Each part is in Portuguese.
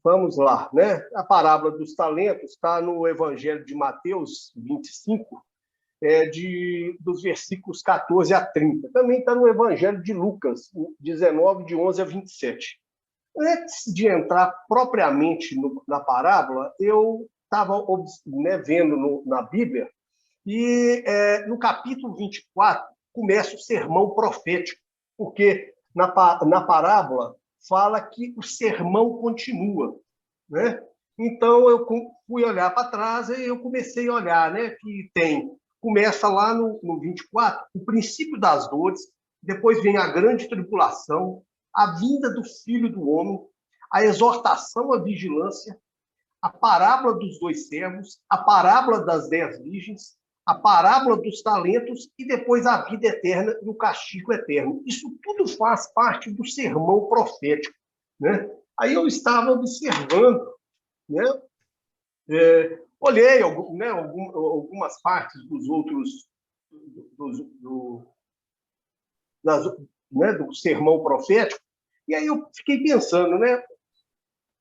Vamos lá, né? A parábola dos talentos está no Evangelho de Mateus 25, dos versículos 14 a 30. Também está no Evangelho de Lucas 19, de 11 a 27. Antes de entrar propriamente na parábola, eu estava vendo na Bíblia, e no capítulo 24 começa o sermão profético, porque na parábola fala que o sermão continua, né? Então, eu fui olhar para trás e eu comecei a olhar, né, que começa lá no 24, o princípio das dores, depois vem a grande tribulação, a vinda do Filho do Homem, a exortação à vigilância, a parábola dos 2 servos, a parábola das 10 virgens, a parábola dos talentos e depois a vida eterna e o castigo eterno. Isso tudo faz parte do sermão profético, né? Aí eu estava observando, né? Olhei, né, algumas partes dos outros do sermão profético, e aí eu fiquei pensando, né?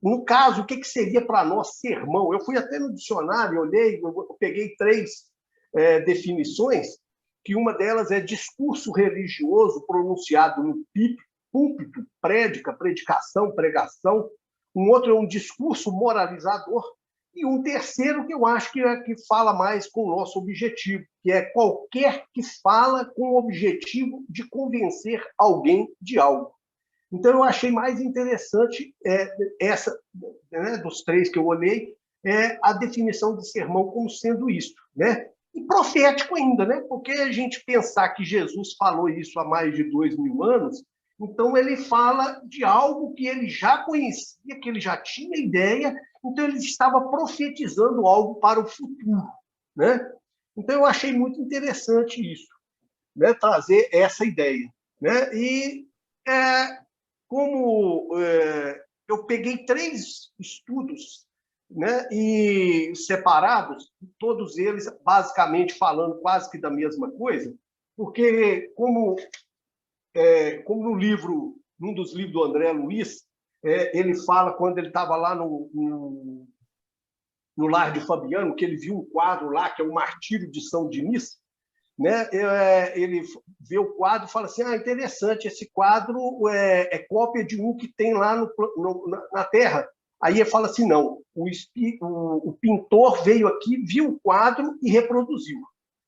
No caso, o que seria para nós sermão? Eu fui até no dicionário, olhei, eu peguei 3 definições, que uma delas é discurso religioso pronunciado no púlpito, predicação, pregação. Um outro é um discurso moralizador. E um terceiro que eu acho que fala mais com o nosso objetivo, que é qualquer que fala com o objetivo de convencer alguém de algo. Então, eu achei mais interessante essa, né, dos 3 que eu olhei, a definição de sermão como sendo isso, né? E profético ainda, né? Porque a gente pensar que Jesus falou isso há mais de 2000 anos, então ele fala de algo que ele já conhecia, que ele já tinha ideia, então ele estava profetizando algo para o futuro, né? Então, eu achei muito interessante isso, né? Trazer essa ideia, né? E como eu peguei 3 estudos, né, e separados, todos eles basicamente falando quase que da mesma coisa, porque como no livro, num dos livros do André Luiz, ele fala quando ele estava lá no Lar de Fabiano, que ele viu um quadro lá, que é o Martírio de São Dinis, né? Ele vê o quadro e fala assim, interessante, esse quadro é cópia de um que tem lá na Terra. Aí ele fala assim, não, o pintor veio aqui, viu o quadro e reproduziu,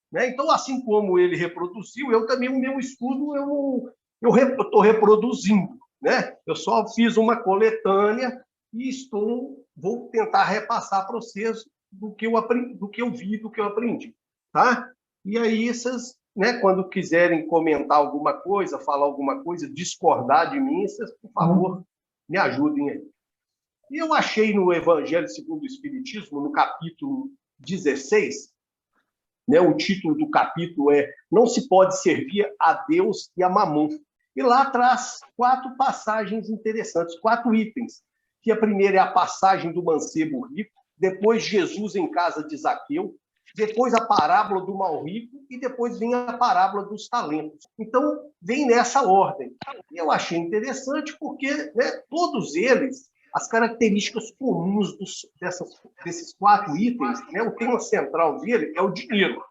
né? Então, assim como ele reproduziu, eu também, o meu estudo, eu estou reproduzindo, né? Eu só fiz uma coletânea e vou tentar repassar para vocês do que eu vi, do que eu aprendi, tá? E aí, vocês, né, quando quiserem comentar alguma coisa, falar alguma coisa, discordar de mim, vocês, por favor, me ajudem aí. E eu achei no Evangelho segundo o Espiritismo, no capítulo 16, né, o título do capítulo é Não se pode servir a Deus e a Mamon. E lá traz 4 passagens interessantes, 4 itens. Que a primeira é a passagem do mancebo rico, depois Jesus em casa de Zaqueu, depois a parábola do mal rico e depois vem a parábola dos talentos. Então, vem nessa ordem. E eu achei interessante porque, né, todos eles, as características comuns desses 4 itens, né, o tema central dele é o dinheiro.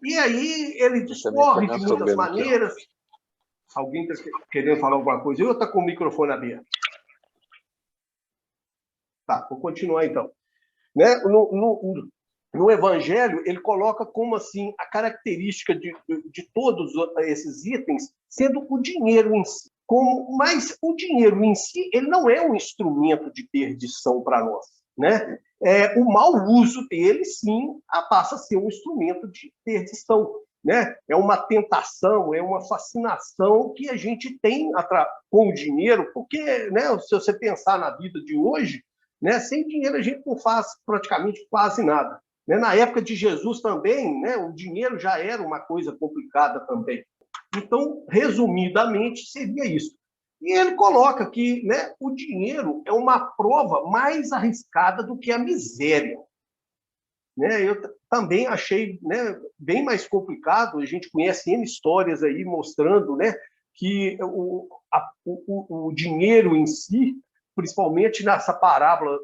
E aí ele discorre de muitas maneiras. Alguém está querendo falar alguma coisa? Eu estou com o microfone aberto. Tá, vou continuar então. Né? No Evangelho, ele coloca como assim a característica de todos esses itens sendo o dinheiro em si. Mas o dinheiro em si, ele não é um instrumento de perdição para nós, né? O mau uso dele, sim, passa a ser um instrumento de perdição, né? É uma tentação, é uma fascinação que a gente tem com o dinheiro, porque, né, se você pensar na vida de hoje, né, sem dinheiro a gente não faz praticamente quase nada. Na época de Jesus também, né, o dinheiro já era uma coisa complicada também. Então, resumidamente, seria isso. E ele coloca que, né, o dinheiro é uma prova mais arriscada do que a miséria. Né? Eu também achei, né, bem mais complicado. A gente conhece N histórias aí mostrando, né, que o dinheiro em si, principalmente na parábola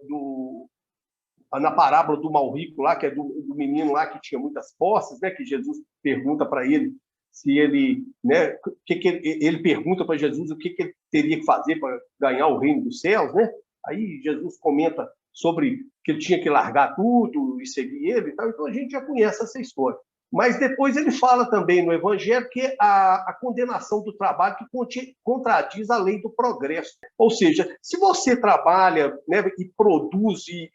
do mal rico lá, que é do menino lá que tinha muitas posses, né, que Jesus pergunta para ele se ele, né, ele pergunta para Jesus o que ele teria que fazer para ganhar o reino dos céus, né? Aí Jesus comenta sobre que ele tinha que largar tudo e seguir ele e tal. Então a gente já conhece essa história. Mas depois ele fala também no Evangelho que a condenação do trabalho que contradiz a lei do progresso. Ou seja, se você trabalha, né, e produz de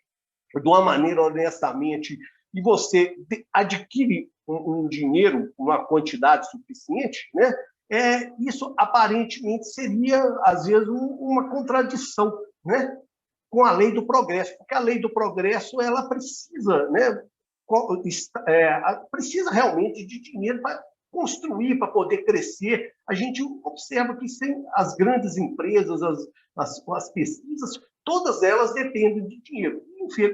uma maneira honestamente e você adquire um dinheiro, uma quantidade suficiente, né? Isso aparentemente seria, às vezes, uma contradição, né, com a lei do progresso, porque a lei do progresso ela precisa, né, precisa realmente de dinheiro para construir, para poder crescer. A gente observa que sem as grandes empresas, as pesquisas, todas elas dependem de dinheiro,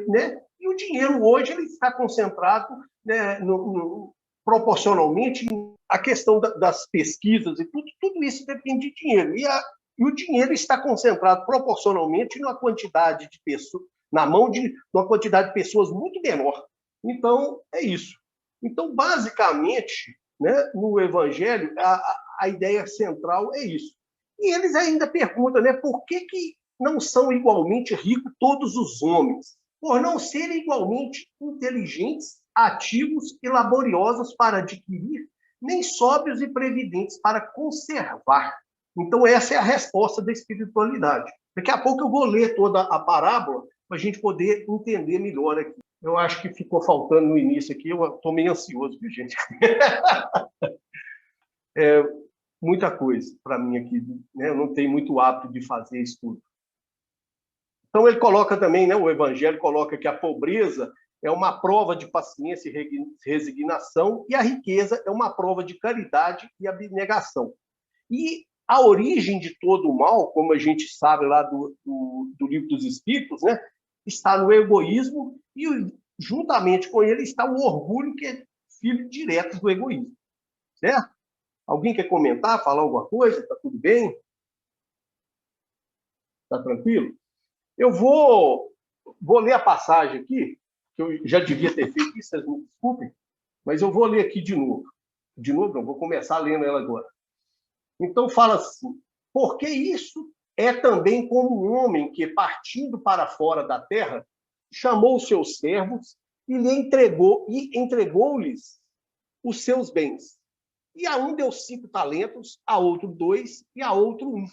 né? E o dinheiro hoje ele está concentrado, né, proporcionalmente a questão das pesquisas e tudo isso depende de dinheiro. E o dinheiro está concentrado proporcionalmente numa quantidade de pessoas, na mão de uma quantidade de pessoas muito menor. Então, é isso. Então, basicamente, né, no Evangelho, a ideia central é isso. E eles ainda perguntam, né, por que não são igualmente ricos todos os homens? Por não serem igualmente inteligentes, ativos e laboriosos para adquirir, nem sóbrios e previdentes para conservar. Então, essa é a resposta da espiritualidade. Daqui a pouco eu vou ler toda a parábola para a gente poder entender melhor aqui. Eu acho que ficou faltando no início aqui, eu estou meio ansioso, viu, gente? Muita coisa para mim aqui, né? Eu não tenho muito hábito de fazer isso tudo. Então, ele coloca também, né, o Evangelho coloca que a pobreza é uma prova de paciência e resignação, e a riqueza é uma prova de caridade e abnegação. E a origem de todo o mal, como a gente sabe lá do Livro dos Espíritos, né, está no egoísmo e, juntamente com ele, está o orgulho, que é filho direto do egoísmo. Certo? Alguém quer comentar, falar alguma coisa? Está tudo bem? Está tranquilo? Eu vou ler a passagem aqui, que eu já devia ter feito isso, vocês me desculpem, mas eu vou ler aqui de novo. De novo, não, vou começar lendo ela agora. Então, fala assim: porque isso é também como um homem que, partindo para fora da terra, chamou os seus servos e entregou-lhes os seus bens. E a um deu 5 talentos, a outro 2, e a outro 1.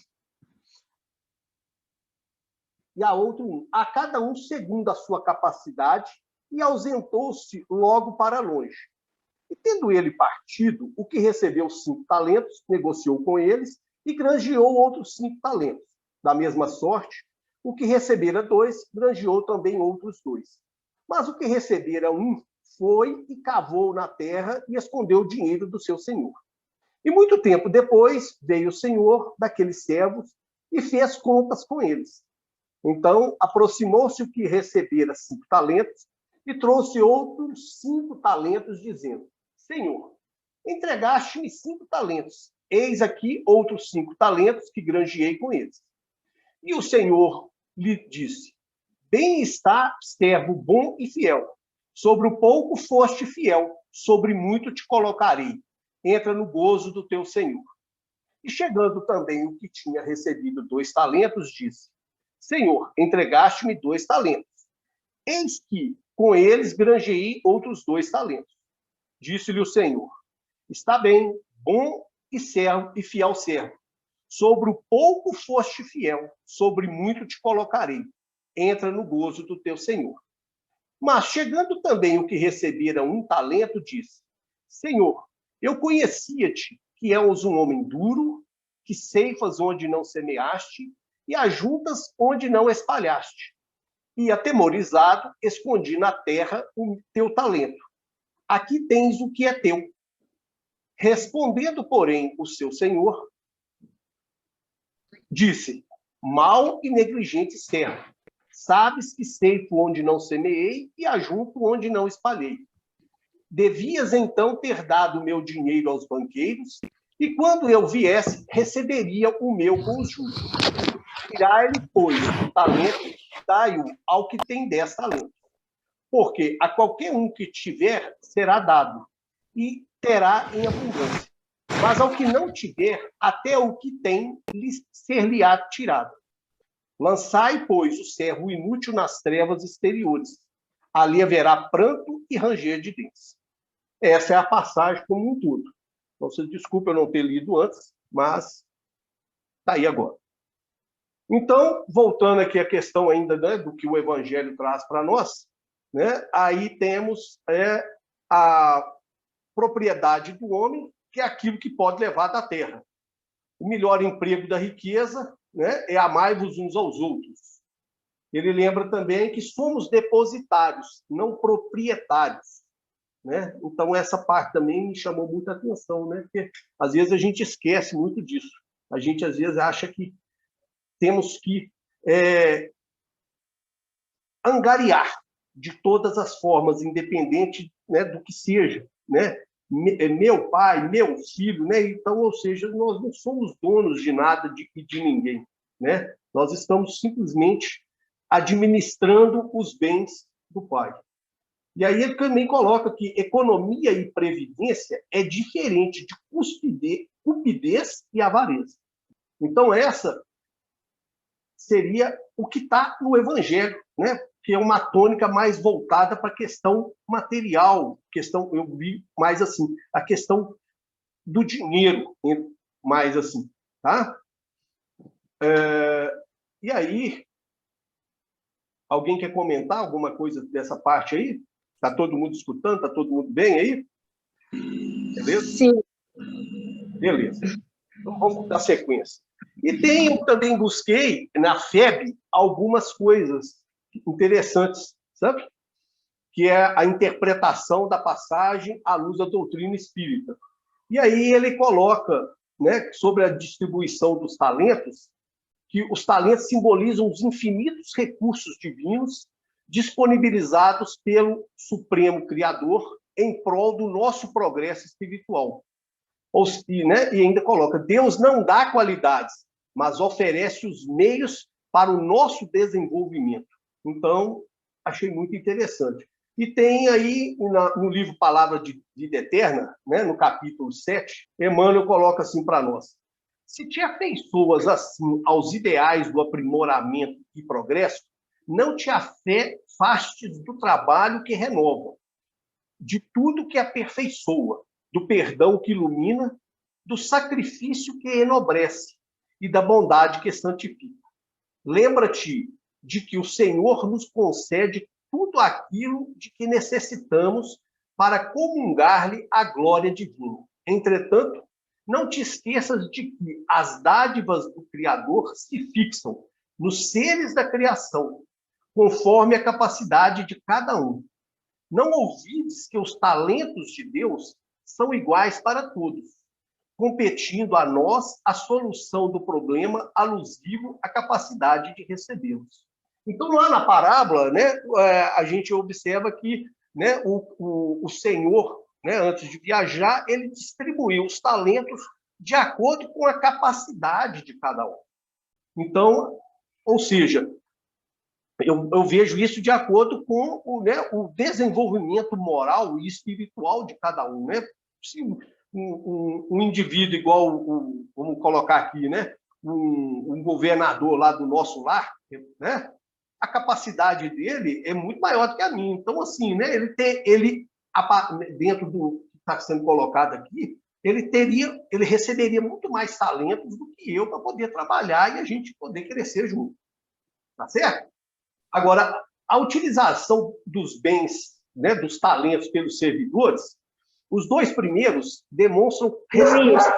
A cada um segundo a sua capacidade, e ausentou-se logo para longe. E tendo ele partido, o que recebeu 5 talentos, negociou com eles e granjeou outros 5 talentos. Da mesma sorte, o que recebera 2, granjeou também outros 2. Mas o que recebera 1, foi e cavou na terra e escondeu o dinheiro do seu senhor. E muito tempo depois, veio o senhor daqueles servos e fez contas com eles. Então, aproximou-se o que recebera 5 talentos e trouxe outros 5 talentos, dizendo: Senhor, entregaste-me 5 talentos. Eis aqui outros 5 talentos que granjeei com eles. E o Senhor lhe disse: Bem está, servo bom e fiel. Sobre o pouco foste fiel, sobre muito te colocarei. Entra no gozo do teu Senhor. E chegando também o que tinha recebido 2 talentos, disse: Senhor, entregaste-me 2 talentos. Eis que com eles granjeei outros 2 talentos. Disse-lhe o Senhor: Está bem, bom e fiel servo. Sobre o pouco foste fiel, sobre muito te colocarei. Entra no gozo do teu Senhor. Mas chegando também o que recebera 1 talento, disse: Senhor, eu conhecia-te, que és um homem duro, que ceifas onde não semeaste e ajuntas onde não espalhaste. E, atemorizado, escondi na terra o teu talento. Aqui tens o que é teu. Respondendo, porém, o seu senhor, disse: Mau e negligente servo, sabes que ceifo onde não semeei e ajunto onde não espalhei. Devias então ter dado o meu dinheiro aos banqueiros, e quando eu viesse, receberia o meu com os juros. tirar-lhe, pois, o talento, dai-o ao que tem 10 talentos. Porque a qualquer um que tiver, será dado, e terá em abundância. Mas ao que não tiver, até o que tem, ser-lhe-á tirado. Lançai, pois, o servo inútil nas trevas exteriores. Ali haverá pranto e ranger de dentes. Essa é a passagem como um todo. Então, vocês desculpem eu não ter lido antes, mas está aí agora. Então, voltando aqui à questão ainda, né, do que o Evangelho traz para nós, né, aí temos a propriedade do homem, que é aquilo que pode levar da terra. O melhor emprego da riqueza, né, é amai-vos uns aos outros. Ele lembra também que somos depositários, não proprietários. Né? Então, essa parte também me chamou muita atenção, né? Porque às vezes a gente esquece muito disso. A gente, às vezes, acha que temos que angariar de todas as formas, independente, né, do que seja. Né? Meu pai, meu filho, né? Então, ou seja, nós não somos donos de nada e de ninguém. Né? Nós estamos simplesmente administrando os bens do pai. E aí ele também coloca que economia e previdência é diferente de cupidez e avareza. Então, essa seria o que está no Evangelho, né? Que é uma tônica mais voltada para a questão material, eu vi mais assim, a questão do dinheiro, mais assim, tá? E aí, alguém quer comentar alguma coisa dessa parte aí? Está todo mundo escutando? Está todo mundo bem aí? Beleza? Sim. Beleza. Então, vamos dar sequência. E também busquei na FEB algumas coisas interessantes, sabe? Que é a interpretação da passagem à luz da doutrina espírita. E aí ele coloca, né, sobre a distribuição dos talentos, que os talentos simbolizam os infinitos recursos divinos disponibilizados pelo Supremo Criador em prol do nosso progresso espiritual. Né, e ainda coloca, Deus não dá qualidades, mas oferece os meios para o nosso desenvolvimento. Então, achei muito interessante. E tem aí, no livro Palavra de Vida Eterna, né, no capítulo 7, Emmanuel coloca assim para nós: se te afeiçoas assim aos ideais do aprimoramento e progresso, não te afastes do trabalho que renova, de tudo que aperfeiçoa, do perdão que ilumina, do sacrifício que enobrece e da bondade que santifica. Lembra-te de que o Senhor nos concede tudo aquilo de que necessitamos para comungar-lhe a glória divina. Entretanto, não te esqueças de que as dádivas do Criador se fixam nos seres da criação, conforme a capacidade de cada um. Não ouvides que os talentos de Deus são iguais para todos, competindo a nós a solução do problema alusivo à capacidade de recebê-los. Então, lá na parábola, né, a gente observa que, né, o Senhor, né, antes de viajar, ele distribuiu os talentos de acordo com a capacidade de cada um. Então, ou seja, eu vejo isso de acordo com o desenvolvimento moral e espiritual de cada um. Né? Se um indivíduo igual, vamos colocar aqui, né? um governador lá do nosso lar, né? A capacidade dele é muito maior do que a minha. Então, assim, né? ele dentro do que está sendo colocado aqui, ele receberia muito mais talentos do que eu para poder trabalhar e a gente poder crescer junto. Tá certo? Agora, a utilização dos bens, né, dos talentos pelos servidores, os dois primeiros demonstram responsabilidade,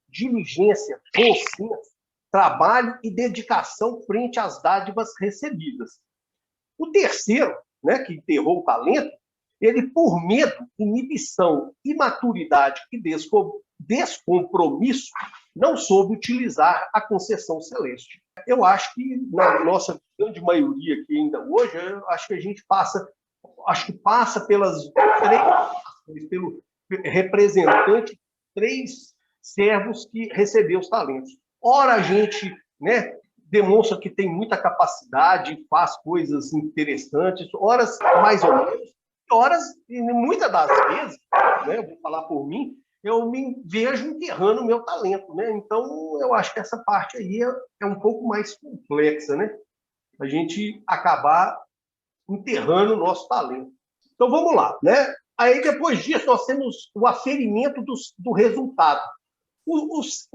diligência, bom senso, trabalho e dedicação frente às dádivas recebidas. O terceiro, né, que enterrou o talento, ele, por medo, inibição, imaturidade e descompromisso, não soube utilizar a concessão celeste. Eu acho que, na nossa grande maioria aqui ainda hoje, eu acho que a gente passa pelas pelo representante, 3 servos que recebeu os talentos. Ora, a gente né? Demonstra que tem muita capacidade, faz coisas interessantes, horas mais ou menos, horas, e muitas das vezes, né, eu vou falar por mim, eu me vejo enterrando o meu talento, né? Então, eu acho que essa parte aí é um pouco mais complexa, né? A gente acabar enterrando o nosso talento. Então, vamos lá, né? Aí, depois disso, nós temos o aferimento do resultado. Os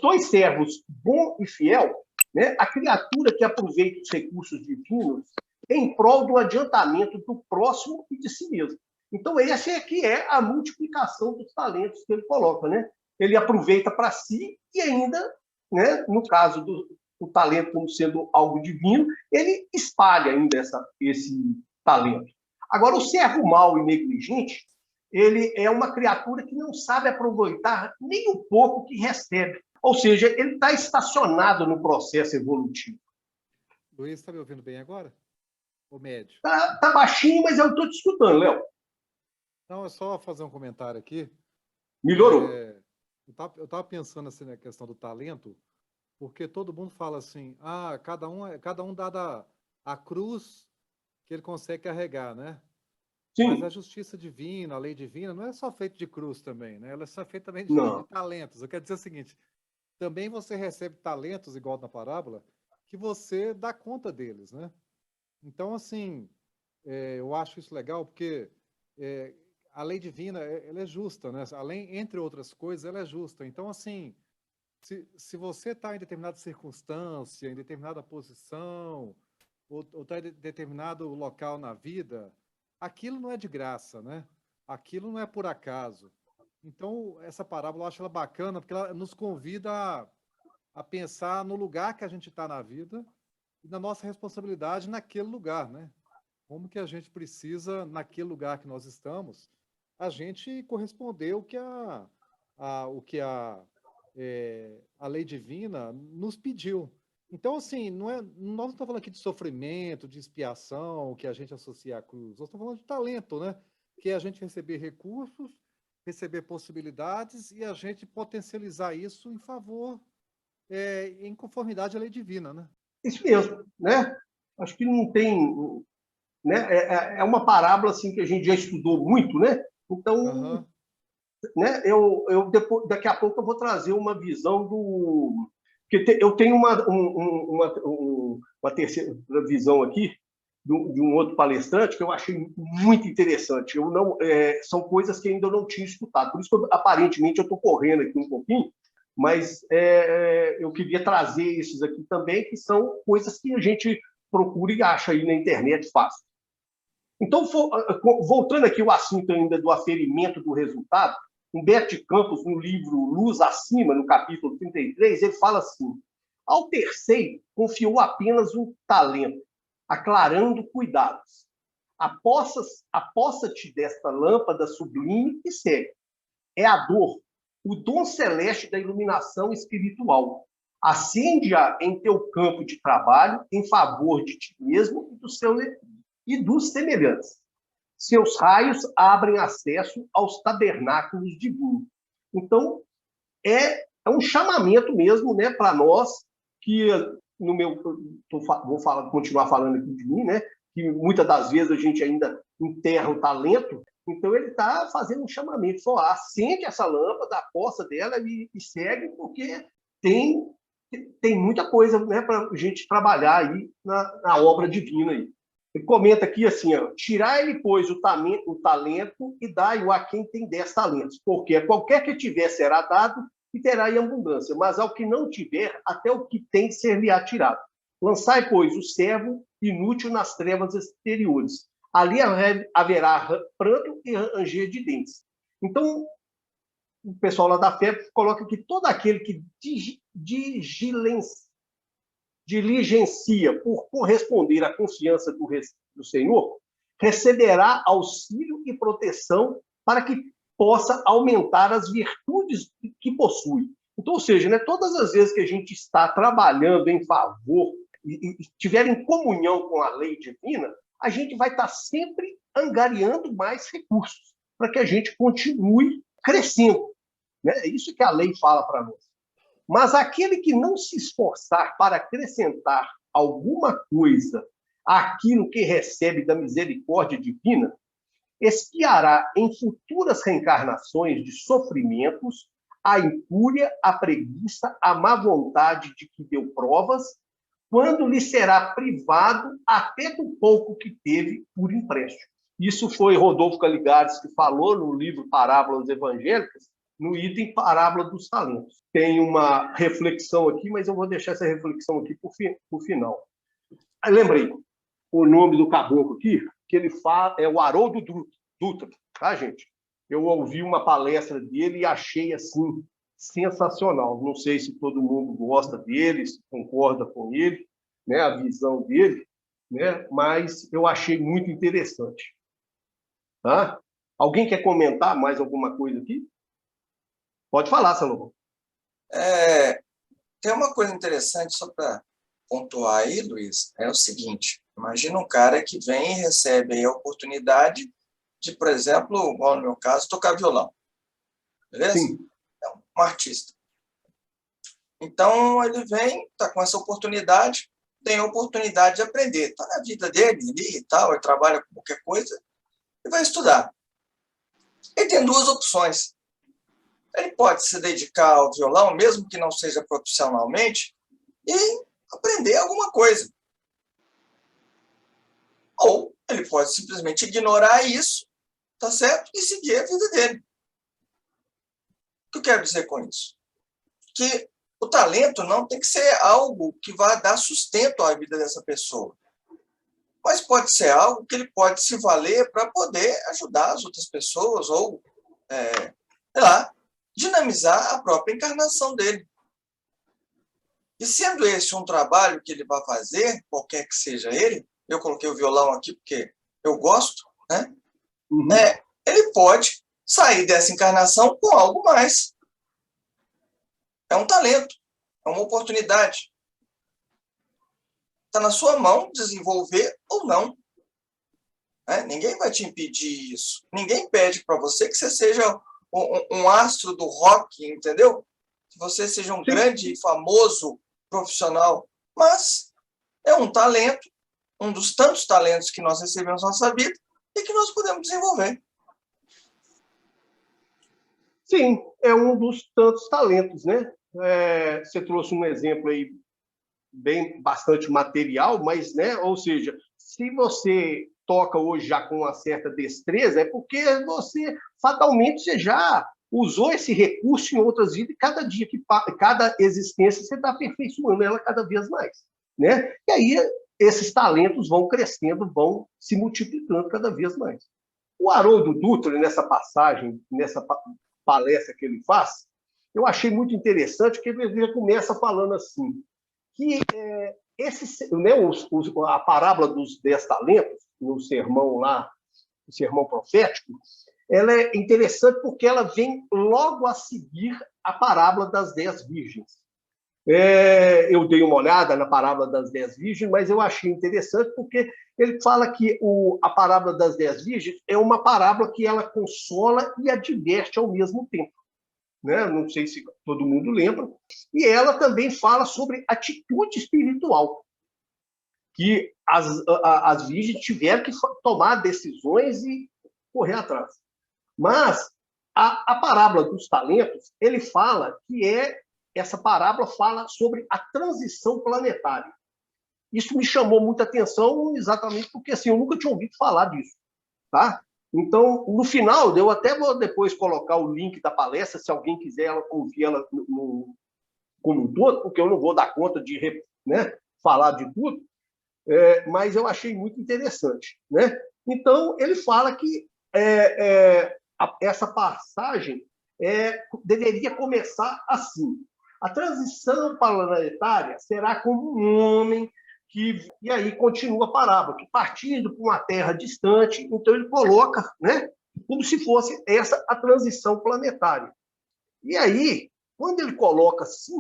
dois servos, bom e fiel, né? A criatura que aproveita os recursos divinos em prol do adiantamento do próximo e de si mesmo. Então, essa é que é a multiplicação dos talentos que ele coloca, né? Ele aproveita para si e ainda, né, no caso do talento como sendo algo divino, ele espalha ainda esse talento. Agora, o servo mau e negligente, ele é uma criatura que não sabe aproveitar nem o pouco que recebe. Ou seja, ele está estacionado no processo evolutivo. Luiz, está me ouvindo bem agora? O médio? Tá baixinho, mas eu estou te escutando, Léo. Não, é só fazer um comentário aqui. Melhorou. Eu estava pensando assim na questão do talento, porque todo mundo fala assim, cada um dá a cruz que ele consegue carregar, né? Mas a Sim. justiça divina, a lei divina, não é só feita de cruz também, né? Ela é só feita também de Não. talentos. Eu quero dizer o seguinte, também você recebe talentos, igual na parábola, que você dá conta deles, né? Então, assim, eu acho isso legal porque a lei divina, ela é justa, né? Além, entre outras coisas, ela é justa. Então, assim, se você está em determinada circunstância, em determinada posição, ou está em determinado local na vida, aquilo não é de graça, né? Aquilo não é por acaso. Então, essa parábola eu acho ela bacana, porque ela nos convida a pensar no lugar que a gente está na vida e na nossa responsabilidade naquele lugar, né? Como que a gente precisa, naquele lugar que nós estamos, a gente corresponder o que a lei divina nos pediu. Então, assim, nós não estamos falando aqui de sofrimento, de expiação, que a gente associa à cruz. Nós estamos falando de talento, né? Que é a gente receber recursos, receber possibilidades e a gente potencializar isso em favor, em conformidade à lei divina, né? Isso mesmo, né? Acho que não tem, né? É uma parábola assim que a gente já estudou muito, né? Então, Aham. né? Depois, daqui a pouco eu vou trazer uma visão do, porque eu tenho uma terceira visão aqui de um outro palestrante que eu achei muito interessante. Eu não, são coisas que ainda não tinha escutado. Por isso que aparentemente eu estou correndo aqui um pouquinho, mas eu queria trazer esses aqui também, que são coisas que a gente procura e acha aí na internet fácil. Então, voltando aqui ao assunto ainda do aferimento do resultado, Humberto de Campos, no livro Luz Acima, no capítulo 33, ele fala assim: ao terceiro confiou apenas um talento, aclarando cuidados. Aposta-te desta lâmpada sublime e segue. É a dor, o dom celeste da iluminação espiritual. Acende-a em teu campo de trabalho em favor de ti mesmo e dos semelhantes. Seus raios abrem acesso aos tabernáculos divinos. Então, é um chamamento mesmo, né, para nós, que no meu. Continuar falando aqui de mim, né, que muitas das vezes a gente ainda enterra o talento. Então, ele está fazendo um chamamento: só acende essa lâmpada, aposta dela e segue, porque tem muita coisa, né, para a gente trabalhar aí na obra divina aí. Ele comenta aqui assim: tirai-lhe, pois, o talento e dai-o a quem tem 10 talentos, porque a qualquer que tiver será dado e terá em abundância, mas ao que não tiver, até o que tem ser-lhe-á tirado. Lançai, pois, o servo inútil nas trevas exteriores. Ali haverá pranto e ranger de dentes. Então, o pessoal lá da fé coloca que todo aquele que diligencia por corresponder à confiança do Senhor, receberá auxílio e proteção para que possa aumentar as virtudes que possui. Então, ou seja, né, todas as vezes que a gente está trabalhando em favor e estiver em comunhão com a lei divina, a gente vai estar sempre angariando mais recursos para que a gente continue crescendo. Né? É isso que a lei fala para nós. Mas aquele que não se esforçar para acrescentar alguma coisa àquilo que recebe da misericórdia divina, expiará em futuras reencarnações de sofrimentos a incúria, a preguiça, a má vontade de que deu provas, quando lhe será privado até do pouco que teve por empréstimo. Isso foi Rodolfo Caligares que falou no livro Parábolas Evangélicas, no item Parábola dos Talentos. Tem uma reflexão aqui, mas eu vou deixar essa reflexão aqui para o final. Lembrei o nome do caboclo aqui, que ele fala, é o Haroldo Dutra, tá, gente? Eu ouvi uma palestra dele e achei, assim, sensacional. Não sei se todo mundo gosta dele, se concorda com ele, né, a visão dele, né, mas eu achei muito interessante. Tá? Alguém quer comentar mais alguma coisa aqui? Pode falar, Salomão. Tem uma coisa interessante, só para pontuar aí, Luiz, é o seguinte: imagina um cara que vem e recebe aí a oportunidade de, por exemplo, igual no meu caso, tocar violão. Beleza? Sim. É um artista. Então, ele vem, está com essa oportunidade, tem a oportunidade de aprender. Está na vida dele ali e tal, ele trabalha com qualquer coisa e vai estudar. Ele tem duas opções. Ele pode se dedicar ao violão, mesmo que não seja profissionalmente, e aprender alguma coisa. Ou ele pode simplesmente ignorar isso, tá certo? E seguir a vida dele. O que eu quero dizer com isso? Que o talento não tem que ser algo que vá dar sustento à vida dessa pessoa. Mas pode ser algo que ele pode se valer para poder ajudar as outras pessoas ou, sei lá, dinamizar a própria encarnação dele. E sendo esse um trabalho que ele vai fazer, qualquer que seja ele, eu coloquei o violão aqui porque eu gosto, né? Uhum. Ele pode sair dessa encarnação com algo mais. É um talento, é uma oportunidade. Está na sua mão desenvolver ou não. Ninguém vai te impedir isso. Ninguém pede para você que você seja um astro do rock, entendeu? Que você seja um grande e famoso profissional. Mas é um talento, um dos tantos talentos que nós recebemos na nossa vida e que nós podemos desenvolver. Sim, é um dos tantos talentos, né? Você trouxe um exemplo aí bastante material, mas, né? Ou seja, se você toca hoje já com uma certa destreza, é porque você fatalmente você já usou esse recurso em outras vidas e cada existência você está aperfeiçoando ela cada vez mais, né? E aí esses talentos vão crescendo, vão se multiplicando cada vez mais. O Haroldo Dutra, nessa passagem, nessa palestra que ele faz, eu achei muito interessante, porque ele começa falando assim, que a parábola dos 10 talentos, no sermão lá, o sermão profético, ela é interessante porque ela vem logo a seguir a parábola das 10 virgens. Eu dei uma olhada na parábola das 10 virgens, mas eu achei interessante porque ele fala que a parábola das 10 virgens é uma parábola que ela consola e adverte ao mesmo tempo. Né? Não sei se todo mundo lembra. E ela também fala sobre atitude espiritual, que as virgens tiveram que tomar decisões e correr atrás. Mas a parábola dos talentos, ele fala que essa parábola fala sobre a transição planetária. Isso me chamou muita atenção exatamente porque assim, eu nunca tinha ouvido falar disso. Tá? Então, no final, eu até vou depois colocar o link da palestra, se alguém quiser ouvir ela como um todo, porque eu não vou dar conta de, né, falar de tudo, mas eu achei muito interessante. Né? Então, ele fala que essa passagem deveria começar assim. A transição planetária será como um homem e aí continua a parábola, que partindo para uma terra distante, então ele coloca, né, como se fosse essa a transição planetária. E aí, quando ele coloca assim,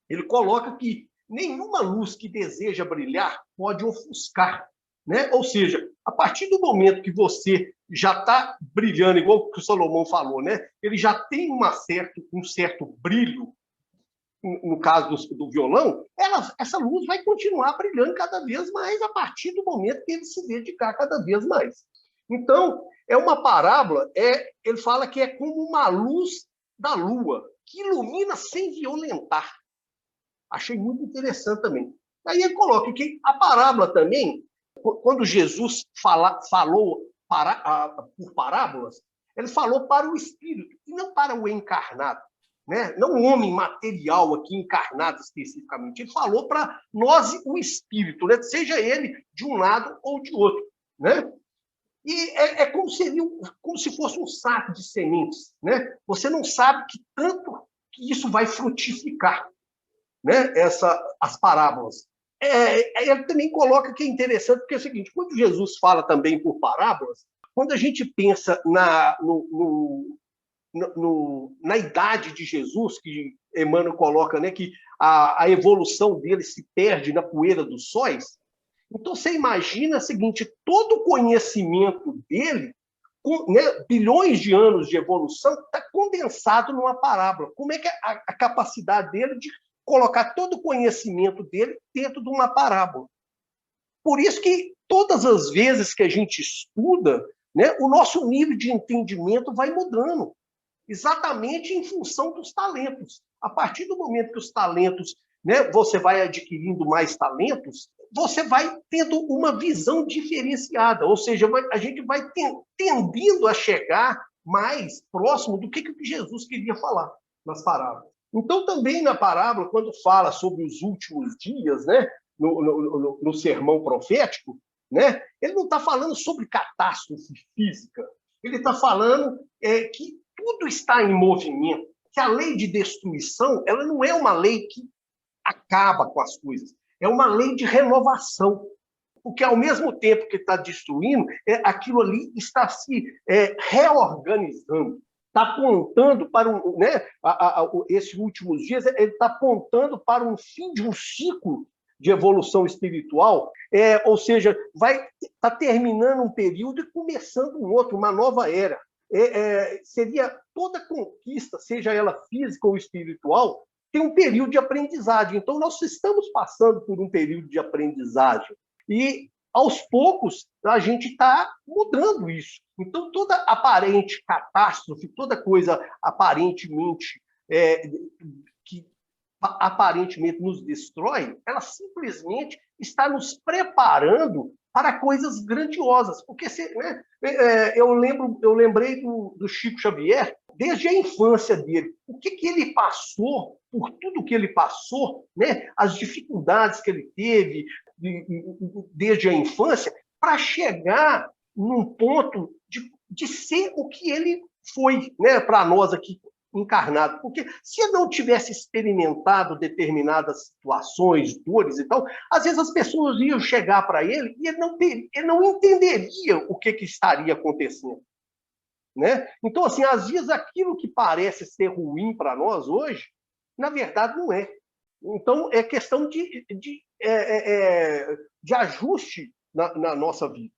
ele coloca que nenhuma luz que deseja brilhar pode ofuscar, né? Ou seja, a partir do momento que você já está brilhando, igual o que o Salomão falou, né? Ele já tem um certo brilho, no caso do violão, essa luz vai continuar brilhando cada vez mais a partir do momento que ele se dedicar cada vez mais. Então, é uma parábola, ele fala que é como uma luz da lua, que ilumina sem violentar. Achei muito interessante também. Aí ele coloca que a parábola também, quando Jesus falou por parábolas, ele falou para o espírito, e não para o encarnado. Né? Não o homem material aqui encarnado especificamente. Ele falou para nós, o espírito, né? Seja ele de um lado ou de outro. Né? E como se fosse um saco de sementes. Né? Você não sabe que tanto que isso vai frutificar, né? As parábolas. Ele também coloca que é interessante, porque é o seguinte, quando Jesus fala também por parábolas, quando a gente pensa na idade de Jesus, que Emmanuel coloca, né, que a evolução dele se perde na poeira dos sóis, então você imagina o seguinte, todo o conhecimento dele, né, bilhões de anos de evolução, está condensado numa parábola. Como é que é a capacidade dele de colocar todo o conhecimento dele dentro de uma parábola? Por isso que todas as vezes que a gente estuda, né, o nosso nível de entendimento vai mudando, exatamente em função dos talentos. A partir do momento que os talentos, né, você vai adquirindo mais talentos, você vai tendo uma visão diferenciada, ou seja, a gente vai tendendo a chegar mais próximo do que Jesus queria falar nas parábolas. Então, também na parábola, quando fala sobre os últimos dias, né, no sermão profético, né, ele não está falando sobre catástrofe física, ele está falando que tudo está em movimento, que a lei de destruição ela não é uma lei que acaba com as coisas, é uma lei de renovação, porque ao mesmo tempo que está destruindo, aquilo ali está se reorganizando, está apontando para esses últimos dias, ele está apontando para um fim de um ciclo de evolução espiritual, ou seja, está terminando um período e começando um outro, uma nova era. Seria toda conquista, seja ela física ou espiritual, tem um período de aprendizagem. Então, nós estamos passando por um período de aprendizagem. E, aos poucos, a gente está mudando isso. Então, toda aparente catástrofe, toda coisa aparentemente que aparentemente nos destrói, ela simplesmente está nos preparando para coisas grandiosas. Porque né, eu lembrei do Chico Xavier, desde a infância dele. O que ele passou, por tudo que ele passou, né, as dificuldades que ele teve desde a infância, para chegar num ponto de ser o que ele foi, né, para nós aqui encarnado. Porque se ele não tivesse experimentado determinadas situações, dores e tal, às vezes as pessoas iam chegar para ele e ele não entenderia o que estaria acontecendo. Né? Então, assim, às vezes aquilo que parece ser ruim para nós hoje, na verdade não é. Então, é questão de ajuste na nossa vida.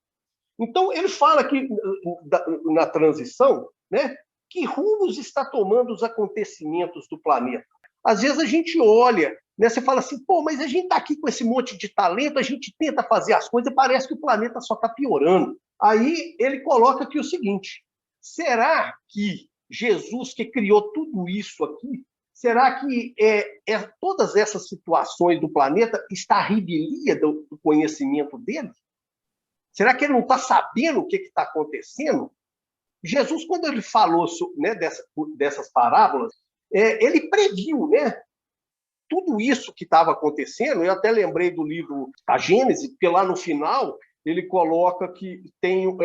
Então, ele fala que na transição, né, que rumos está tomando os acontecimentos do planeta. Às vezes a gente olha, né, você fala assim, pô, mas a gente está aqui com esse monte de talento, a gente tenta fazer as coisas e parece que o planeta só está piorando. Aí ele coloca aqui o seguinte, será que Jesus, que criou tudo isso aqui, será que todas essas situações do planeta está à revelia do conhecimento dele? Será que ele não está sabendo o que está acontecendo? Jesus, quando ele falou, né, dessas parábolas, ele previu, né, tudo isso que estava acontecendo. Eu até lembrei do livro A Gênese, porque lá no final ele coloca que tem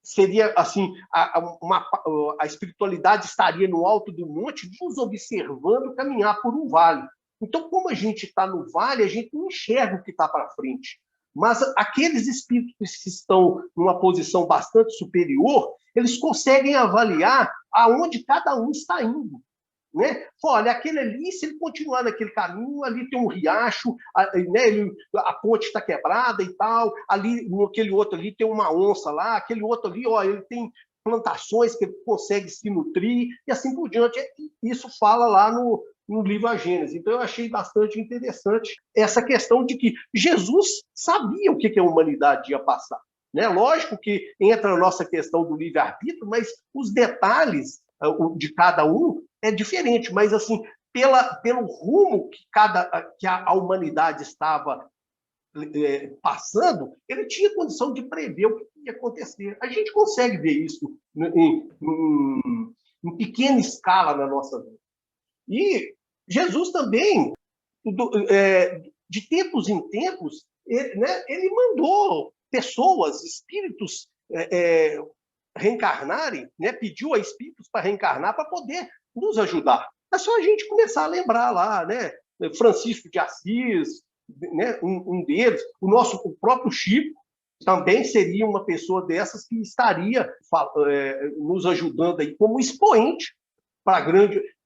seria assim, a espiritualidade estaria no alto do monte, nos observando caminhar por um vale. Então, como a gente está no vale, a gente não enxerga o que está para frente. Mas aqueles espíritos que estão numa posição bastante superior, eles conseguem avaliar aonde cada um está indo. Né? Olha, aquele ali, se ele continuar naquele caminho, ali tem um riacho, né, a ponte está quebrada e tal, ali, aquele outro ali tem uma onça lá, aquele outro ali, ó, ele tem plantações que ele consegue se nutrir, e assim por diante. Isso fala lá no livro A Gênesis. Então, eu achei bastante interessante essa questão de que Jesus sabia o que a humanidade ia passar. Né? Lógico que entra a nossa questão do livre-arbítrio, mas os detalhes de cada um é diferente. Mas, assim, pelo rumo que a humanidade estava passando, ele tinha condição de prever o que ia acontecer. A gente consegue ver isso em pequena escala na nossa vida. E Jesus também, de tempos em tempos, ele mandou pessoas, espíritos, reencarnarem, né? Pediu a espíritos para reencarnar para poder nos ajudar. É só a gente começar a lembrar lá, né? Francisco de Assis, né? Um deles, o próprio Chico também seria uma pessoa dessas que estaria nos ajudando aí como expoente para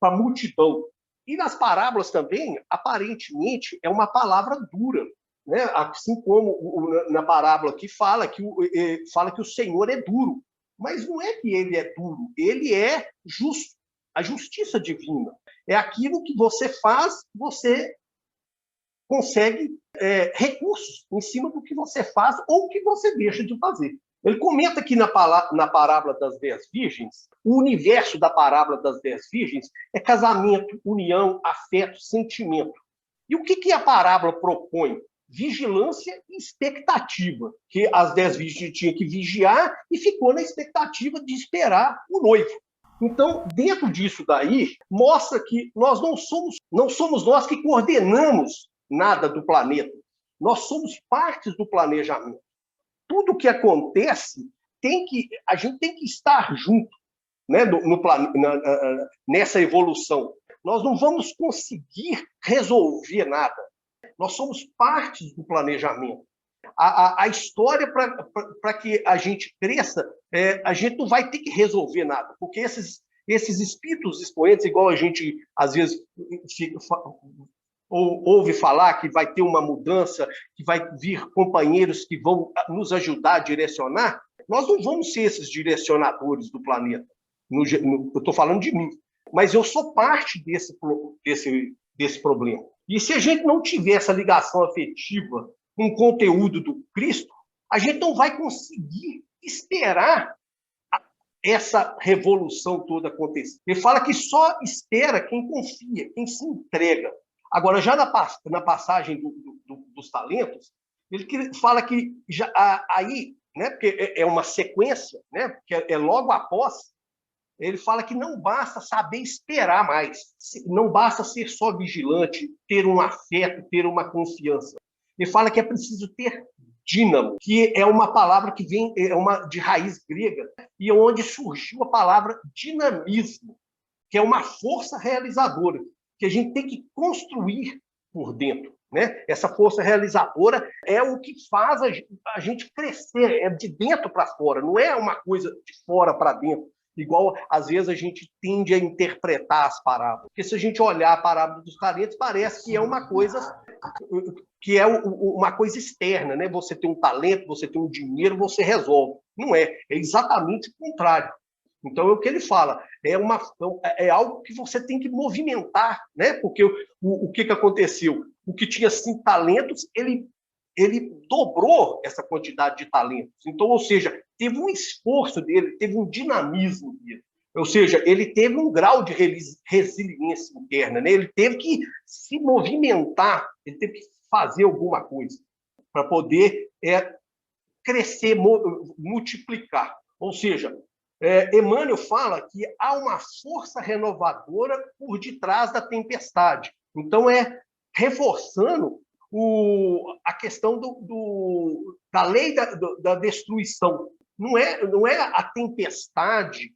a multidão. E nas parábolas também, aparentemente, é uma palavra dura, né? Assim como na parábola que fala que o Senhor é duro. Mas não é que ele é duro, ele é justo, a justiça divina. É aquilo que você faz, você consegue recursos em cima do que você faz ou que você deixa de fazer. Ele comenta aqui na parábola das 10 virgens, o universo da parábola das 10 virgens é casamento, união, afeto, sentimento. E o que a parábola propõe? Vigilância e expectativa, que as 10 virgens tinham que vigiar e ficou na expectativa de esperar o noivo. Então, dentro disso daí, mostra que nós não somos nós que coordenamos nada do planeta. Nós somos partes do planejamento. Tudo que acontece, a gente tem que estar junto, né, nessa evolução. Nós não vamos conseguir resolver nada. Nós somos partes do planejamento. A história, para que a gente cresça, a gente não vai ter que resolver nada, porque esses espíritos expoentes, igual a gente, às vezes, ouve falar que vai ter uma mudança, que vai vir companheiros que vão nos ajudar a direcionar, nós não vamos ser esses direcionadores do planeta. Eu estou falando de mim. Mas eu sou parte desse problema. E se a gente não tiver essa ligação afetiva com o conteúdo do Cristo, a gente não vai conseguir esperar essa revolução toda acontecer. Ele fala que só espera quem confia, quem se entrega. Agora, já na passagem dos talentos, ele fala que aí, né, porque é uma sequência, né, porque é logo após, ele fala que não basta saber esperar mais, não basta ser só vigilante, ter um afeto, ter uma confiança. Ele fala que é preciso ter dínamo, que é uma palavra que vem de raiz grega, e é onde surgiu a palavra dinamismo, que é uma força realizadora, que a gente tem que construir por dentro. Né? Essa força realizadora é o que faz a gente crescer, é de dentro para fora, não é uma coisa de fora para dentro, igual às vezes a gente tende a interpretar as parábolas. Porque se a gente olhar a parábola dos talentos, parece que é uma coisa externa, né? Você tem um talento, você tem um dinheiro, você resolve. Não é, é exatamente o contrário. Então, é o que ele fala, é algo que você tem que movimentar, né? Porque o que aconteceu? O que tinha 5 talentos, ele dobrou essa quantidade de talentos. Então, ou seja, teve um esforço dele, teve um dinamismo dele. Ou seja, ele teve um grau de resiliência interna, né? Ele teve que se movimentar, ele teve que fazer alguma coisa para poder crescer, multiplicar. Ou seja, Emmanuel fala que há uma força renovadora por detrás da tempestade. Então, reforçando a questão da lei da destruição. Não é a tempestade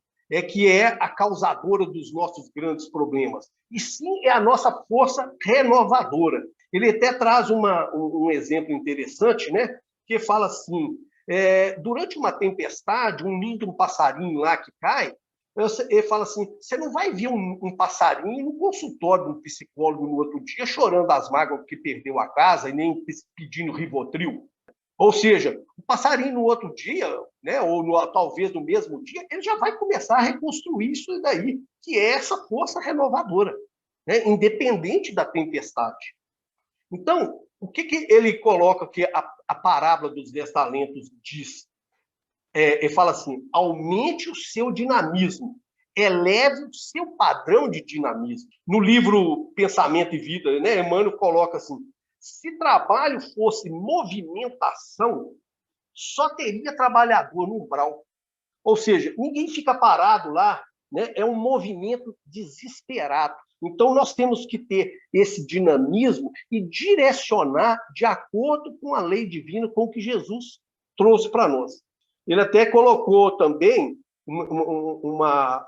que é a causadora dos nossos grandes problemas, e sim é a nossa força renovadora. Ele até traz um exemplo interessante, né, que fala assim, durante uma tempestade, um ninho de um passarinho lá que cai, ele fala assim, você não vai ver um passarinho no consultório de um psicólogo no outro dia chorando as mágoas porque perdeu a casa e nem pedindo Rivotril. Ou seja, o passarinho no outro dia, né, ou talvez no mesmo dia, ele já vai começar a reconstruir isso daí, que é essa força renovadora, né, independente da tempestade. Então, o que ele coloca que a parábola dos 10 talentos diz? Ele fala assim, aumente o seu dinamismo, eleve o seu padrão de dinamismo. No livro Pensamento e Vida, né, Emmanuel coloca assim, se trabalho fosse movimentação, só teria trabalhador no umbral. Ou seja, ninguém fica parado lá, né? É um movimento desesperado. Então, nós temos que ter esse dinamismo e direcionar de acordo com a lei divina, com o que Jesus trouxe para nós. Ele até colocou também uma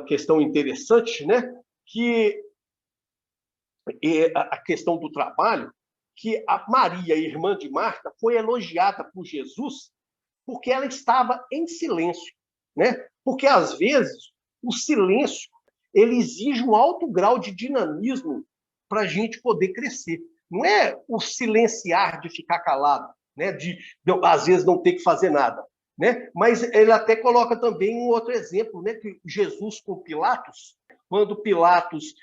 questão interessante, né? Que a questão do trabalho, que a Maria, irmã de Marta, foi elogiada por Jesus porque ela estava em silêncio, né? Porque às vezes o silêncio ele exige um alto grau de dinamismo para a gente poder crescer. Não é o silenciar de ficar calado, né? De às vezes não ter que fazer nada, né? Mas ele até coloca também um outro exemplo, né? Que Jesus com Pilatos, quando Pilatos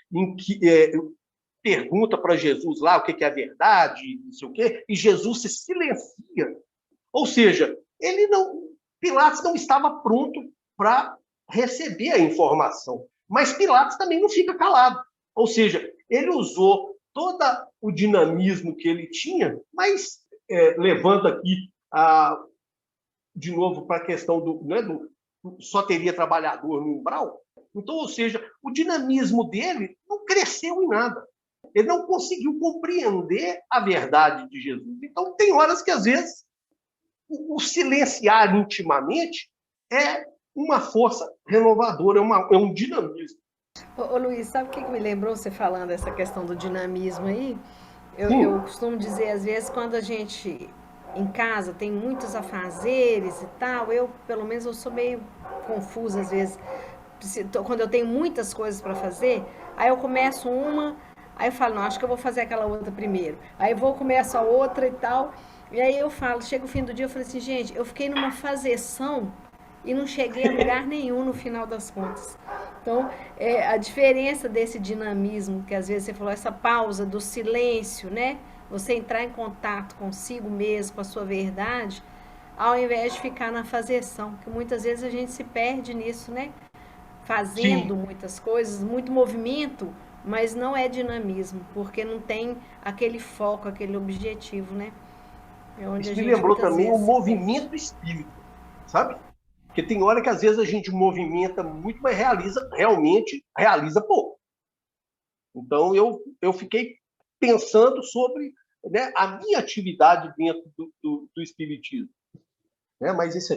pergunta para Jesus lá o que é a verdade, não sei o quê, e Jesus se silencia. Ou seja, Pilatos não estava pronto para receber a informação. Mas Pilatos também não fica calado. Ou seja, ele usou todo o dinamismo que ele tinha, mas levando aqui de novo para a questão do só teria trabalhador no umbral. Então, ou seja, o dinamismo dele não cresceu em nada. Ele não conseguiu compreender a verdade de Jesus. Então, tem horas que, às vezes, o silenciar intimamente é uma força renovadora, é um dinamismo. Ô Luiz, sabe o que me lembrou você falando essa questão do dinamismo aí? Eu costumo dizer, às vezes, quando a gente em casa tem muitos afazeres e tal, pelo menos, eu sou meio confusa às vezes. Quando eu tenho muitas coisas para fazer, aí eu começo uma, aí eu falo, não, acho que eu vou fazer aquela outra primeiro. Aí começo a outra e tal. E aí eu falo, chega o fim do dia, eu falo assim, gente, eu fiquei numa fazeção e não cheguei a lugar nenhum no final das contas. Então, a diferença desse dinamismo, que às vezes você falou, essa pausa do silêncio, né? Você entrar em contato consigo mesmo, com a sua verdade, ao invés de ficar na fazeção, que muitas vezes a gente se perde nisso, né? Fazendo muitas coisas, muito movimento, mas não é dinamismo, porque não tem aquele foco, aquele objetivo, né? Isso me lembrou também o movimento espírita, sabe? Porque tem hora que às vezes a gente movimenta muito, mas realmente realiza pouco. Então eu fiquei pensando sobre, né, a minha atividade dentro do espiritismo. Né? Mas isso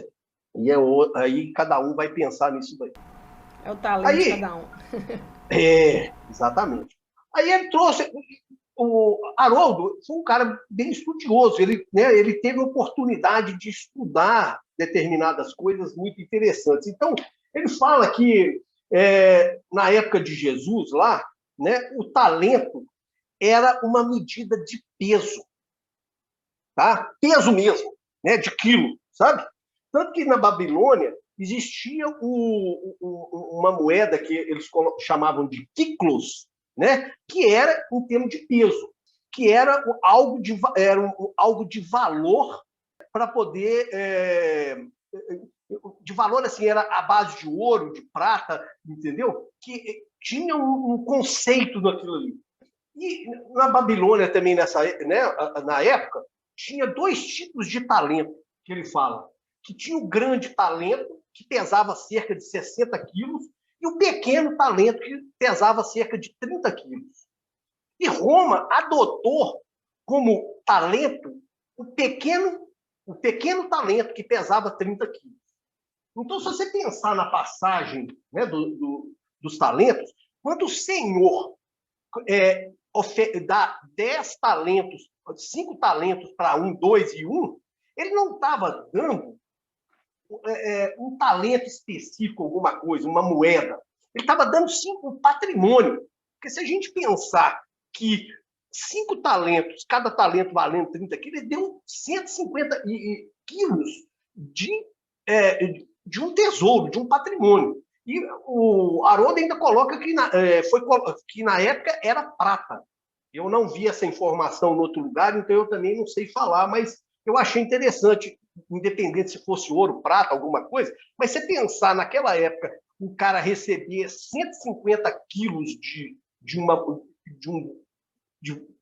aí cada um vai pensar nisso daí. É o talento de cada um. Exatamente. Aí ele trouxe... O Haroldo foi um cara bem estudioso, ele teve a oportunidade de estudar determinadas coisas muito interessantes. Então, ele fala que, na época de Jesus, lá, né, o talento era uma medida de peso, tá? Peso mesmo, né, de quilo, sabe? Tanto que na Babilônia existia uma moeda que eles chamavam de kiklos, né? Que era um termo de peso, que era algo de valor para poder... de valor, assim, era a base de ouro, de prata, entendeu? Que tinha um conceito naquilo ali. E na Babilônia também, na época, tinha 2 tipos de talento, que ele fala. Que tinha o grande talento, que pesava cerca de 60 quilos, e o pequeno talento, que pesava cerca de 30 quilos. E Roma adotou como talento o pequeno talento, que pesava 30 quilos. Então, se você pensar na passagem, né, dos talentos, quando o Senhor dá 10 talentos, 5 talentos para 1, 2 e 1, ele não estava dando um talento específico, alguma coisa, uma moeda. Ele estava dando, sim, um patrimônio. Porque se a gente pensar que 5 talentos, cada talento valendo 30 quilos, ele deu 150 quilos de um tesouro, de um patrimônio. E o Haroldo ainda coloca que na época era prata. Eu não vi essa informação em outro lugar, então eu também não sei falar, mas eu achei interessante, independente se fosse ouro, prata, alguma coisa, mas você pensar naquela época, o cara receber 150 quilos de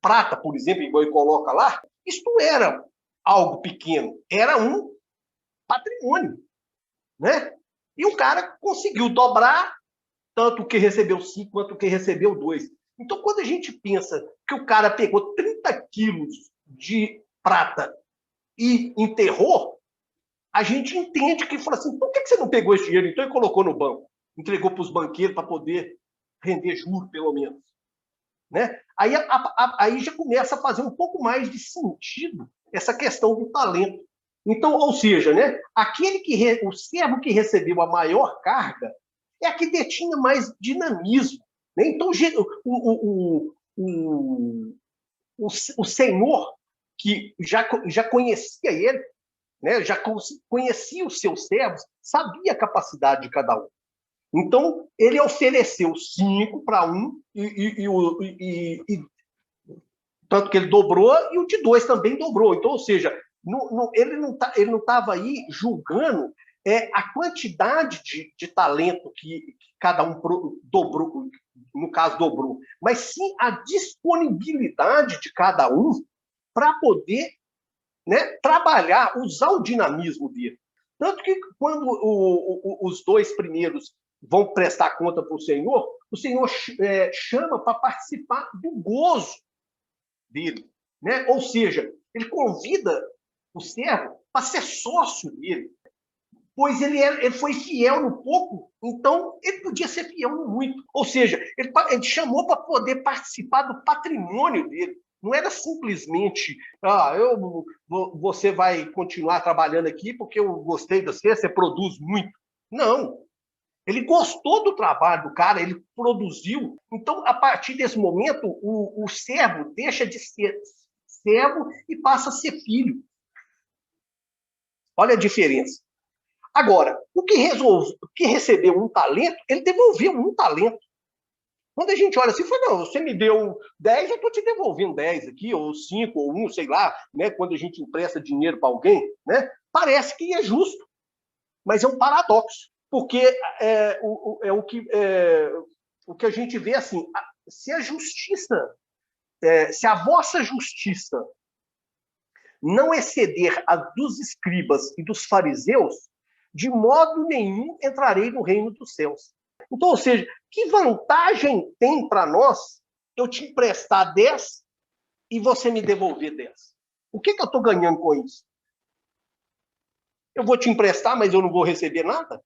prata, por exemplo, igual ele coloca lá, isso não era algo pequeno, era um patrimônio, né? E o cara conseguiu dobrar tanto o que recebeu 5 quanto o que recebeu 2. Então, quando a gente pensa que o cara pegou 30 quilos de prata e enterrou, a gente entende que fala assim, por que você não pegou esse dinheiro então e colocou no banco? Entregou para os banqueiros para poder render juros, pelo menos. Né? Aí já começa a fazer um pouco mais de sentido essa questão do talento. Então, ou seja, né, o servo que recebeu a maior carga é a que detinha mais dinamismo. Né? Então, o senhor, que já conhecia ele, né, já conhecia os seus servos, sabia a capacidade de cada um. Então, ele ofereceu 5 para um, tanto que ele dobrou, e o de 2 também dobrou. Então, ou seja, ele não estava aí julgando a quantidade de talento que cada um dobrou, no caso dobrou, mas sim a disponibilidade de cada um para poder, né, trabalhar, usar o dinamismo dele. Tanto que quando os 2 primeiros vão prestar conta para o Senhor chama para participar do gozo dele. Né? Ou seja, ele convida o servo para ser sócio dele, pois ele foi fiel no pouco, então ele podia ser fiel no muito. Ou seja, ele chamou para poder participar do patrimônio dele. Não era simplesmente, você vai continuar trabalhando aqui porque eu gostei de você produz muito. Não. Ele gostou do trabalho do cara, ele produziu. Então, a partir desse momento, o servo deixa de ser servo e passa a ser filho. Olha a diferença. Agora, o que recebeu um talento, ele devolveu um talento. Quando a gente olha assim, fala, não, você me deu 10, eu estou te devolvendo 10 aqui, ou 5, ou 1, sei lá, né? Quando a gente empresta dinheiro para alguém, né? Parece que é justo, mas é um paradoxo, porque o que a gente vê assim, se a justiça, se a vossa justiça não exceder a dos escribas e dos fariseus, de modo nenhum entrarei no reino dos céus. Então, ou seja, que vantagem tem para nós eu te emprestar 10 e você me devolver 10? O que eu estou ganhando com isso? Eu vou te emprestar, mas eu não vou receber nada?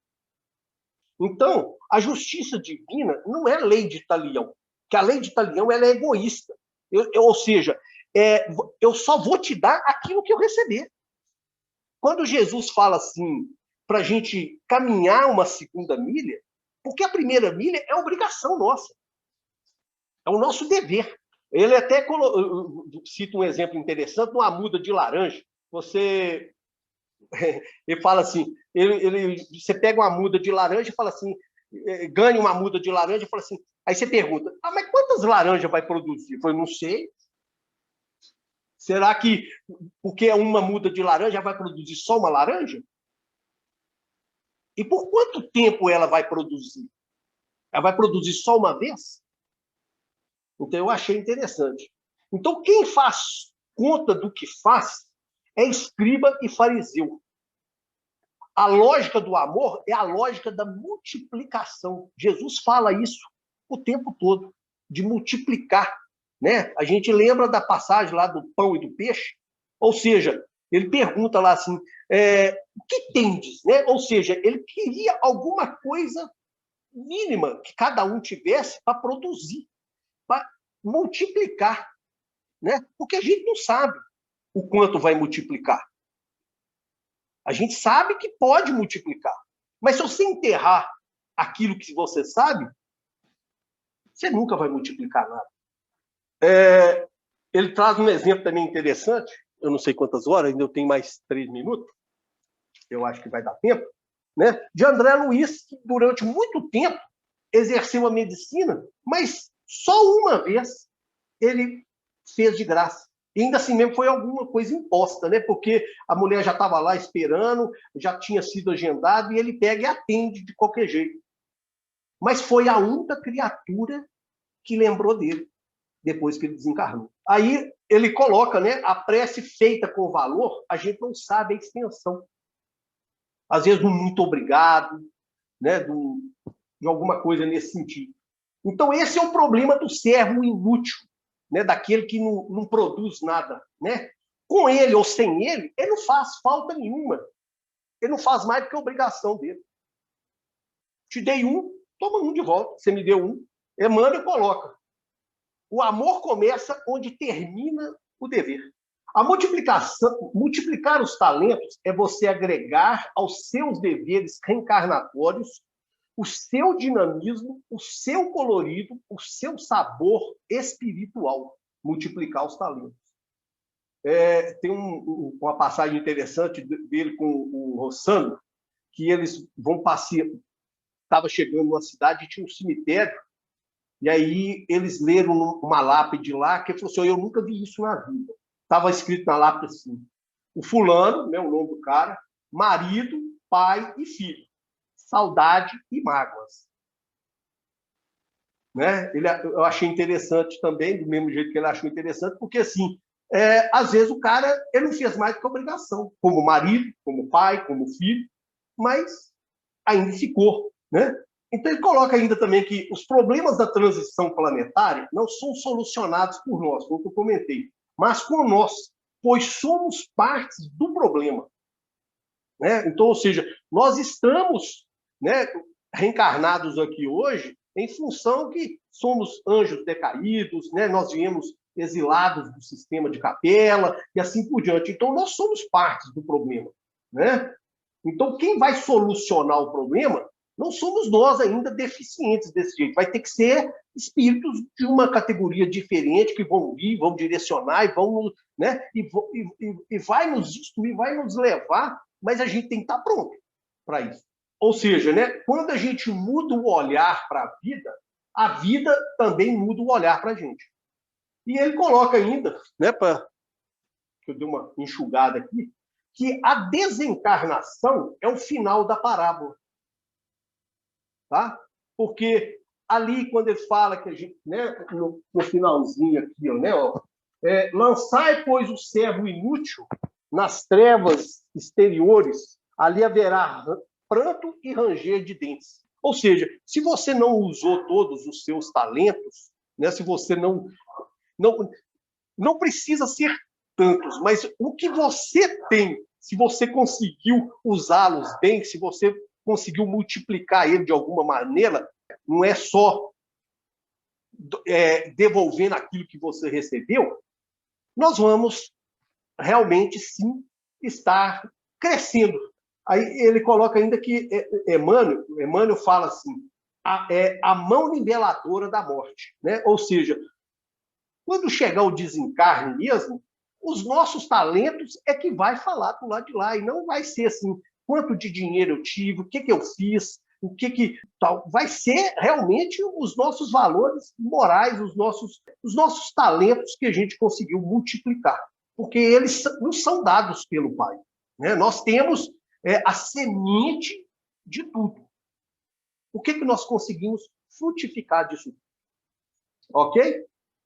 Então, a justiça divina não é lei de talião, porque a lei de talião ela é egoísta. Ou seja, eu só vou te dar aquilo que eu receber. Quando Jesus fala assim, para a gente caminhar uma segunda milha, porque a primeira milha é obrigação nossa. É o nosso dever. Ele até cita um exemplo interessante, uma muda de laranja. Ele fala assim, você pega uma muda de laranja e fala assim, ganha uma muda de laranja e fala assim, aí você pergunta, mas quantas laranjas vai produzir? Eu falei, não sei. Será que porque é uma muda de laranja vai produzir só uma laranja? E por quanto tempo ela vai produzir? Ela vai produzir só uma vez? Então, eu achei interessante. Então, quem faz conta do que faz é escriba e fariseu. A lógica do amor é a lógica da multiplicação. Jesus fala isso o tempo todo, de multiplicar. Né? A gente lembra da passagem lá do pão e do peixe? Ou seja, ele pergunta lá assim, o que tendes? Né? Ou seja, ele queria alguma coisa mínima que cada um tivesse para produzir, para multiplicar. Né? Porque a gente não sabe o quanto vai multiplicar. A gente sabe que pode multiplicar. Mas se você enterrar aquilo que você sabe, você nunca vai multiplicar nada. ele traz um exemplo também interessante, eu não sei quantas horas, ainda eu tenho mais 3 minutos, eu acho que vai dar tempo, né? De André Luiz, que durante muito tempo exerceu a medicina, mas só uma vez ele fez de graça. E ainda assim mesmo foi alguma coisa imposta, né? Porque a mulher já estava lá esperando, já tinha sido agendado, e ele pega e atende de qualquer jeito. Mas foi a única criatura que lembrou dele, depois que ele desencarnou. Aí ele coloca, né? A prece feita com valor, a gente não sabe a extensão. Às vezes, um muito obrigado, né? De alguma coisa nesse sentido. Então, esse é o problema do servo inútil, né? Daquele que não produz nada, né? Com ele ou sem ele, ele não faz falta nenhuma. Ele não faz mais do que a obrigação dele. Te dei um, toma um de volta. Você me deu um, Emmanuel coloca. O amor começa onde termina o dever. A multiplicação, multiplicar os talentos é você agregar aos seus deveres reencarnatórios o seu dinamismo, o seu colorido, o seu sabor espiritual. Multiplicar os talentos. Tem uma passagem interessante dele com o Rossano, que eles vão passear, estava chegando numa cidade e tinha um cemitério, e aí eles leram uma lápide lá, que falou assim, eu nunca vi isso na vida. Estava escrito na lápide assim, o fulano, né, o nome do cara, marido, pai e filho, saudade e mágoas. Né? Eu achei interessante também, do mesmo jeito que ele achou interessante, porque assim, às vezes o cara ele não fez mais do que obrigação, como marido, como pai, como filho, mas ainda ficou. Né? Então ele coloca ainda também que os problemas da transição planetária não são solucionados por nós, como eu comentei, mas por nós, pois somos partes do problema. Né? Então, ou seja, nós estamos, né, reencarnados aqui hoje em função que somos anjos decaídos, né? Nós viemos exilados do sistema de capela e assim por diante. Então, nós somos partes do problema. Né? Então, quem vai solucionar o problema não somos nós ainda deficientes desse jeito. Vai ter que ser espíritos de uma categoria diferente que vão vir, vão direcionar e vão, né? E vai nos instruir, vai nos levar, mas a gente tem que estar pronto para isso. Ou seja, né, quando a gente muda o olhar para a vida também muda o olhar para a gente. E ele coloca ainda, né, que eu dei uma enxugada aqui, que a desencarnação é o final da parábola. Tá? Porque ali, quando ele fala que a gente, né, no finalzinho aqui, né, lançai, pois, o servo inútil nas trevas exteriores, ali haverá pranto e ranger de dentes. Ou seja, se você não usou todos os seus talentos, né, se você não precisa ser tantos, mas o que você tem, se você conseguiu usá-los bem, se você conseguiu multiplicar ele de alguma maneira, não é só devolvendo aquilo que você recebeu, nós vamos realmente, sim, estar crescendo. Aí ele coloca ainda que Emmanuel fala assim, a mão niveladora da morte. Né? Ou seja, quando chegar o desencarne mesmo, os nossos talentos é que vai falar do lado de lá, e não vai ser assim, quanto de dinheiro eu tive, o que eu fiz, o que tal. Vai ser realmente os nossos valores morais, os nossos talentos que a gente conseguiu multiplicar, porque eles não são dados pelo Pai. Né? Nós temos a semente de tudo. O que nós conseguimos frutificar disso? Ok?